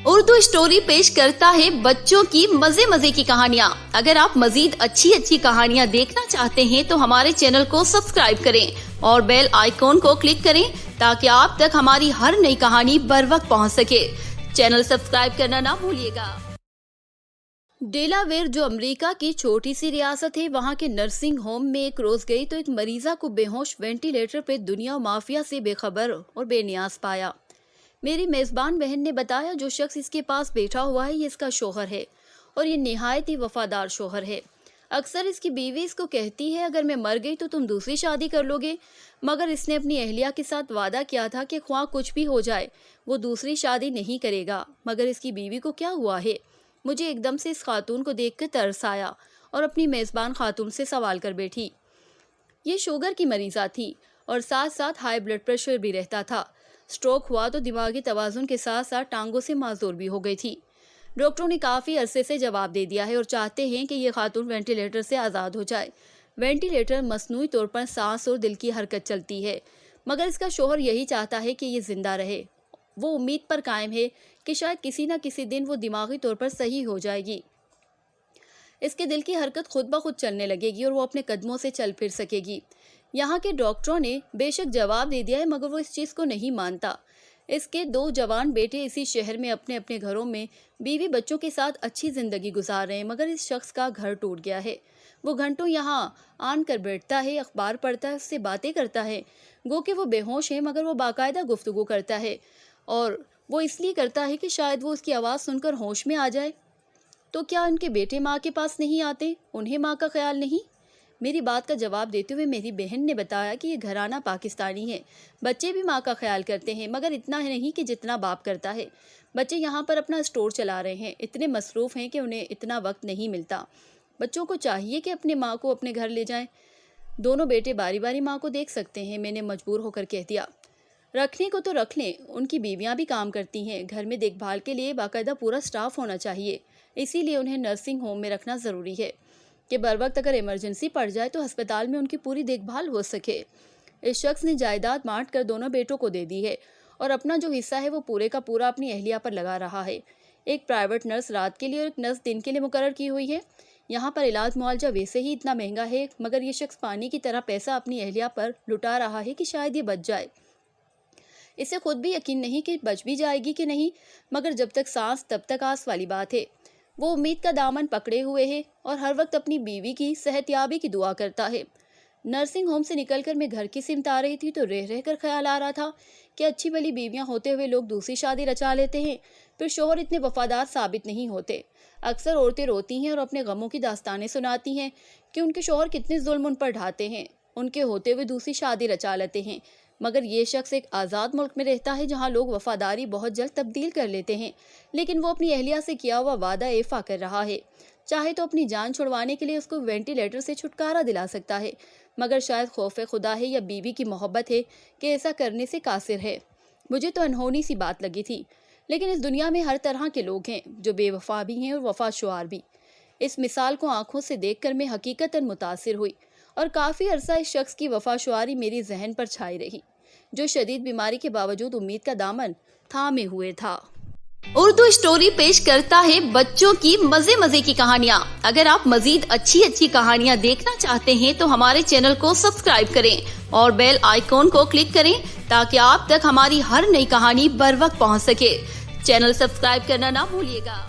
Urdu story पेश करता है बच्चों की मजे मजे की कहानियाँ। अगर आप मजीद अच्छी कहानियाँ देखना चाहते हैं तो हमारे चैनल को सब्सक्राइब करें और बेल आइकॉन को क्लिक करें ताकि आप तक हमारी हर नई कहानी बर वक्त पहुँच सके। चैनल सब्सक्राइब करना ना भूलिएगा। डेलावेयर जो अमेरिका की छोटी सी रियासत है, वहाँ के नर्सिंग होम में एक रोज गई तो एक मरीजा को बेहोश वेंटिलेटर पे दुनिया माफिया से बेखबर और बेनियाज पाया। मेरी मेजबान बहन ने बताया, जो शख्स इसके पास बैठा हुआ है ये इसका शोहर है और ये निहायत ही वफादार शोहर है। अक्सर इसकी बीवी इसको कहती है, अगर मैं मर गई तो तुम दूसरी शादी कर लोगे, मगर इसने अपनी अहलिया के साथ वादा किया था कि ख्वाह कुछ भी हो जाए वो दूसरी शादी नहीं करेगा। मगर इसकी बीवी को क्या हुआ है? मुझे एकदम से इस खातून को देखकर तरस आया और अपनी मेजबान खातून से सवाल कर बैठी। ये शुगर की मरीजा थी और साथ साथ हाई ब्लड प्रेशर भी रहता था। स्ट्रोक हुआ तो दिमागी तवाज़ुन के साथ साथ टांगों से माजूर भी हो गई थी। डॉक्टरों ने काफ़ी अरसे से जवाब दे दिया है और चाहते हैं कि ये खातून वेंटिलेटर से आज़ाद हो जाए। वेंटिलेटर मसनूई तौर पर सांस और दिल की हरकत चलती है, मगर इसका शोहर यही चाहता है कि ये जिंदा रहे। वो उम्मीद पर कायम है कि शायद किसी न किसी दिन वो दिमागी तौर पर सही हो जाएगी। इसके दिल की हरकत खुद ब खुद चलने लगेगी और वो अपने कदमों से चल फिर सकेगी। यहाँ के डॉक्टरों ने बेशक जवाब दे दिया है, मगर वो इस चीज़ को नहीं मानता। इसके 2 जवान बेटे इसी शहर में अपने अपने घरों में बीवी बच्चों के साथ अच्छी ज़िंदगी गुजार रहे हैं, मगर इस शख्स का घर टूट गया है। वो घंटों यहाँ आन कर बैठता है, अखबार पढ़ता है, उससे बातें करता है। गो कि वो बेहोश है, मगर वो बाकायदा गुफ्तगू करता है और वो इसलिए करता है कि शायद वो उसकी आवाज़ सुनकर होश में आ जाए। तो क्या उनके बेटे माँ के पास नहीं आते? उन्हें माँ का ख्याल नहीं? मेरी बात का जवाब देते हुए मेरी बहन ने बताया कि ये घराना पाकिस्तानी है। बच्चे भी माँ का ख्याल करते हैं, मगर इतना नहीं कि जितना बाप करता है। बच्चे यहाँ पर अपना स्टोर चला रहे हैं, इतने मसरूफ़ हैं कि उन्हें इतना वक्त नहीं मिलता। बच्चों को चाहिए कि अपने माँ को अपने घर ले जाएं। दोनों बेटे बारी बारी माँ को देख सकते हैं। मैंने मजबूर होकर कह दिया, रखने को तो रख लें, उनकी बीवियां भी काम करती हैं। घर में देखभाल के लिए बाकायदा पूरा स्टाफ होना चाहिए, इसीलिए उन्हें नर्सिंग होम में रखना ज़रूरी है कि बर वक्त अगर इमरजेंसी पड़ जाए तो अस्पताल में उनकी पूरी देखभाल हो सके। इस शख्स ने जायदाद बांट कर दोनों बेटों को दे दी है और अपना जो हिस्सा है वो पूरे का पूरा अपनी अहलिया पर लगा रहा है। एक प्राइवेट नर्स रात के लिए और एक नर्स दिन के लिए मुकर्रर की हुई है। यहाँ पर इलाज मुआवजा वैसे ही इतना महंगा है, मगर ये शख्स पानी की तरह पैसा अपनी अहलिया पर लुटा रहा है कि शायद ये बच जाए। इसे खुद भी यकीन नहीं कि बच भी जाएगी कि नहीं, मगर जब तक सांस तब तक आस वाली बात है। वो उम्मीद का दामन पकड़े हुए है और हर वक्त अपनी बीवी की सेहतयाबी की दुआ करता है। नर्सिंग होम से निकलकर मैं घर की सिमत आ रही थी तो रह रह कर ख्याल आ रहा था कि अच्छी भली बीवियां होते हुए लोग दूसरी शादी रचा लेते हैं, फिर शोहर इतने वफादार साबित नहीं होते। अक्सर औरतें रोती हैं और अपने गमों की दास्तानें सुनाती हैं कि उनके शोहर कितने जुल्म उन पर ढाते हैं, उनके होते हुए दूसरी शादी रचा लेते हैं। मगर ये शख्स एक आज़ाद मुल्क में रहता है जहाँ लोग वफादारी बहुत जल्द तब्दील कर लेते हैं, लेकिन वो अपनी अहलिया से किया हुआ वादा ऐफा कर रहा है। चाहे तो अपनी जान छुड़वाने के लिए उसको वेंटिलेटर से छुटकारा दिला सकता है, मगर शायद खौफ खुदा है या बीवी की मोहब्बत है कि ऐसा करने से कासिर है। मुझे तो अनहोनी सी बात लगी थी, लेकिन इस दुनिया में हर तरह के लोग हैं, जो बेवफा भी हैं और वफाशुआर भी। इस मिसाल को आंखों से देखकर मैं हकीकतन मुतासिर हुई और काफ़ी अरसा इस शख्स की वफाशुआरी मेरी जहन पर छाई रही, जो शदीद बीमारी के बावजूद उम्मीद का दामन थामे हुए था। उर्दू स्टोरी पेश करता है बच्चों की मजे मजे की कहानियाँ। अगर आप मजीद अच्छी कहानियाँ देखना चाहते हैं तो हमारे चैनल को सब्सक्राइब करें और बेल आइकॉन को क्लिक करें ताकि आप तक हमारी हर नई कहानी बर वक्त पहुँच सके। चैनल सब्सक्राइब करना ना भूलिएगा।